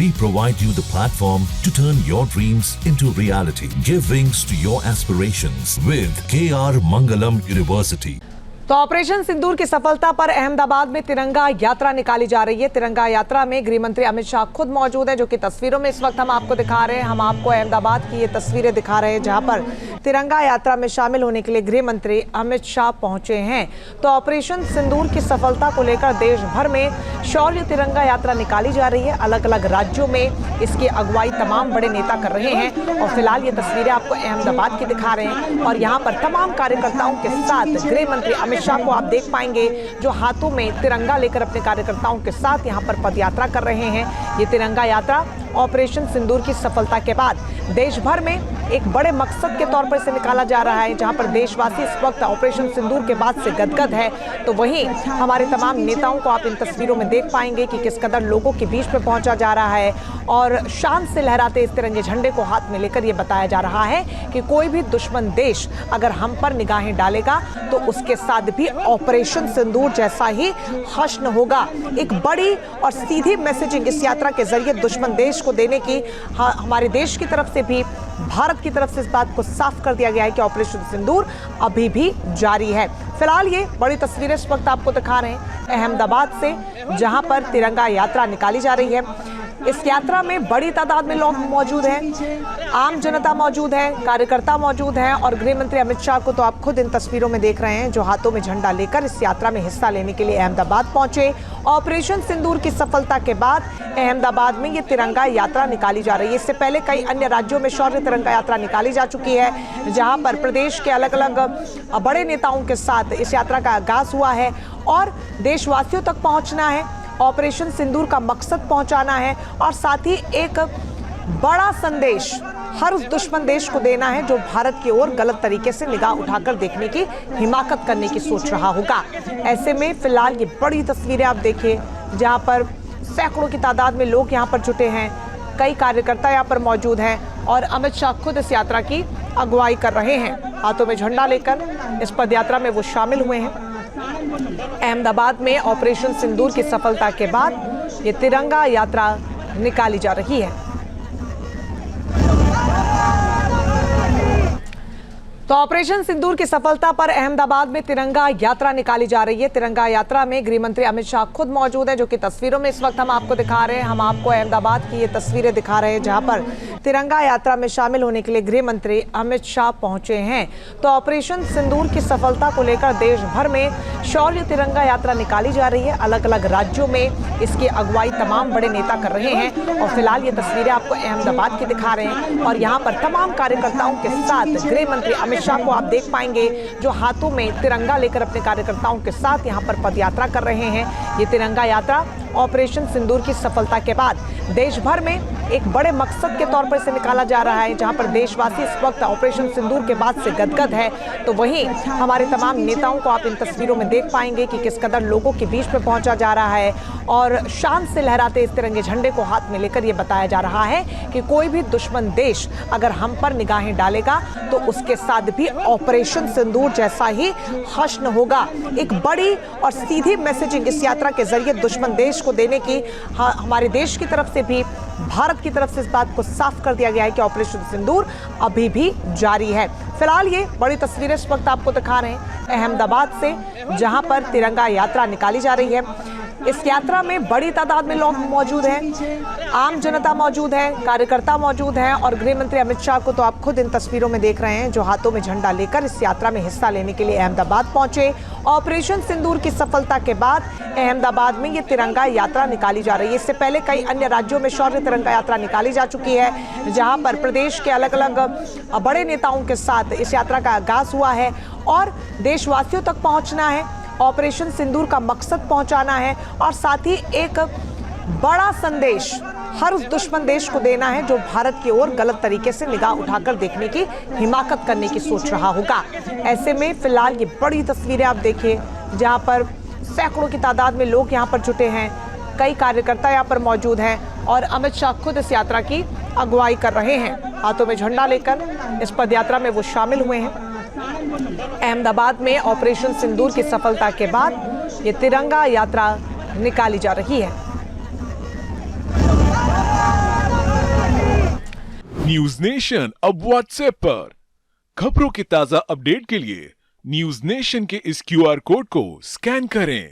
We provide you the platform to turn your dreams into reality. Give wings to your aspirations with KR Mangalam University. तो operation सिंदूर की सफलता पर अहमदाबाद में तिरंगा यात्रा निकाली जा रही है। तिरंगा यात्रा में गृह मंत्री अमित शाह खुद मौजूद हैं, जो कि तस्वीरों में इस वक्त हम आपको दिखा रहे हैं। हम आपको अहमदाबाद की ये तस्वीरें दिखा रहे हैं, जहां पर तिरंगा यात्रा में शामिल होने के लिए गृह मंत्री अमित शाह पहुंचे हैं। तो ऑपरेशन सिंदूर की सफलता को लेकर देश भर में शौर्य तिरंगा यात्रा निकाली जा रही है। अलग अलग राज्यों में इसकी अगुवाई तमाम बड़े नेता कर रहे हैं और फिलहाल ये तस्वीरें आपको अहमदाबाद की दिखा रहे हैं और यहाँ पर तमाम कार्यकर्ताओं के साथ गृह मंत्री अमित शाह को आप देख पाएंगे, जो हाथों में तिरंगा लेकर अपने कार्यकर्ताओं के साथ यहाँ पर पदयात्रा कर रहे हैं। ये तिरंगा यात्रा ऑपरेशन सिंदूर की सफलता के बाद देश भर में एक बड़े मकसद के तौर पर इसे निकाला जा रहा है, जहां पर देशवासी इस वक्त ऑपरेशन सिंदूर के बाद से गदगद है। तो वहीं हमारे तमाम नेताओं को आप इन तस्वीरों में देख पाएंगे कि किस कदर लोगों के बीच में पहुंचा जा रहा है और शान से लहराते इस तिरंगे झंडे को हाथ में लेकर यह बताया जा रहा है कि कोई भी दुश्मन देश अगर हम पर निगाहें डालेगा तो उसके साथ भी ऑपरेशन सिंदूर जैसा ही हश्न होगा। एक बड़ी और सीधी मैसेजिंग इस यात्रा के जरिए दुश्मन देश को देने की हमारे देश की तरफ से भी, भारत की तरफ से इस बात को साफ कर दिया गया है कि ऑपरेशन सिंदूर अभी भी जारी है। फिलहाल ये बड़ी तस्वीरें इस वक्त आपको दिखा रहे हैं अहमदाबाद से, जहां पर तिरंगा यात्रा निकाली जा रही है। इस यात्रा में बड़ी तादाद में लोग मौजूद हैं, आम जनता मौजूद है, कार्यकर्ता मौजूद हैं और गृह मंत्री अमित शाह को तो आप खुद इन तस्वीरों में देख रहे हैं, जो हाथों में झंडा लेकर इस यात्रा में हिस्सा लेने के लिए अहमदाबाद पहुंचे। ऑपरेशन सिंदूर की सफलता के बाद अहमदाबाद में ये तिरंगा यात्रा निकाली जा रही है। इससे पहले कई अन्य राज्यों में शौर्य तिरंगा यात्रा निकाली जा चुकी है, जहां पर प्रदेश के अलग अलग बड़े नेताओं के साथ इस यात्रा का आगाज हुआ है और देशवासियों तक पहुंचना है। ऑपरेशन सिंदूर का मकसद पहुंचाना है और साथ ही एक बड़ा संदेश हर उस दुश्मन देश को देना है जो भारत की ओर गलत तरीके से निगाह उठाकर देखने की हिमाकत करने की सोच रहा होगा। ऐसे में फिलहाल ये बड़ी तस्वीरें आप देखिए, जहां पर सैकड़ों की तादाद में लोग यहां पर जुटे हैं, कई कार्यकर्ता यहां पर मौजूद हैं और अमित शाह खुद इस यात्रा की अगुवाई कर रहे हैं। हाथों में झंडा लेकर इस पदयात्रा में वो शामिल हुए हैं। अहमदाबाद में ऑपरेशन सिंदूर की सफलता के बाद ये तिरंगा यात्रा निकाली जा रही है। तो ऑपरेशन सिंदूर की सफलता पर अहमदाबाद में तिरंगा यात्रा निकाली जा रही है। तिरंगा यात्रा में गृह मंत्री अमित शाह खुद मौजूद हैं, जो कि तस्वीरों में इस वक्त हम आपको दिखा रहे हैं। हम आपको अहमदाबाद की ये तस्वीरें दिखा रहे हैं, जहां पर तिरंगा यात्रा में शामिल होने के लिए गृह मंत्री अमित शाह पहुंचे हैं। तो ऑपरेशन सिंदूर की सफलता को लेकर देश भर में शौर्य तिरंगा यात्रा निकाली जा रही है। अलग अलग राज्यों में इसकी अगुवाई तमाम बड़े नेता कर रहे हैं और फिलहाल ये तस्वीरें आपको अहमदाबाद की दिखा रहे हैं और यहाँ पर तमाम कार्यकर्ताओं के साथ गृह मंत्री अमित शाह को आप देख पाएंगे, जो हाथों में तिरंगा लेकर अपने कार्यकर्ताओं के साथ यहाँ पर पदयात्रा कर रहे हैं। ये तिरंगा यात्रा ऑपरेशन सिंदूर की सफलता के बाद देश भर में एक बड़े मकसद के तौर पर इसे निकाला जा रहा है, जहां पर देशवासी इस वक्त ऑपरेशन सिंदूर के बाद से गदगद है। तो वहीं हमारे तमाम नेताओं को आप इन तस्वीरों में देख पाएंगे कि किस कदर लोगों के बीच में पहुंचा जा रहा है और शान से लहराते इस तिरंगे झंडे को हाथ में लेकर यह बताया जा रहा है कि कोई भी दुश्मन देश अगर हम पर निगाहें डालेगा तो उसके साथ भी ऑपरेशन सिंदूर जैसा ही हश्न होगा। एक बड़ी और सीधी मैसेजिंग इस यात्रा के जरिए दुश्मन देश को देने की हमारे देश की तरफ से भी, भारत की तरफ से इस बात को साफ कर दिया गया है कि ऑपरेशन सिंदूर अभी भी जारी है। फिलहाल ये बड़ी तस्वीरें इस वक्त आपको दिखा रहे हैं अहमदाबाद से, जहां पर तिरंगा यात्रा निकाली जा रही है। इस यात्रा में बड़ी तादाद में लोग मौजूद हैं, आम जनता मौजूद है, कार्यकर्ता मौजूद हैं और गृह मंत्री अमित शाह को तो आप खुद इन तस्वीरों में देख रहे हैं, जो हाथों में झंडा लेकर इस यात्रा में हिस्सा लेने के लिए अहमदाबाद पहुंचे। ऑपरेशन सिंदूर की सफलता के बाद अहमदाबाद में ये तिरंगा यात्रा निकाली जा रही है। इससे पहले कई अन्य राज्यों में शौर्य तिरंगा यात्रा निकाली जा चुकी है, जहां पर प्रदेश के अलग अलग बड़े नेताओं के साथ इस यात्रा का आगाज हुआ है और देशवासियों तक पहुंचना है। ऑपरेशन सिंदूर का मकसद पहुंचाना है और साथ ही एक बड़ा संदेश हर उस दुश्मन देश को देना है जो भारत की ओर गलत तरीके से निगाह उठाकर देखने की हिमाकत करने की सोच रहा होगा। ऐसे में फिलहाल ये बड़ी तस्वीरें आप देखिए, जहां पर सैकड़ों की तादाद में लोग यहां पर जुटे हैं, कई कार्यकर्ता यहां पर मौजूद हैं और अमित शाह खुद इस यात्रा की अगुवाई कर रहे हैं। हाथों में झंडा लेकर इस पदयात्रा में वो शामिल हुए हैं। अहमदाबाद में ऑपरेशन सिंदूर की सफलता के बाद ये तिरंगा यात्रा निकाली जा रही है। न्यूज नेशन अब व्हाट्सएप पर। खबरों के ताजा अपडेट के लिए न्यूज नेशन के इस क्यूआर कोड को स्कैन करें।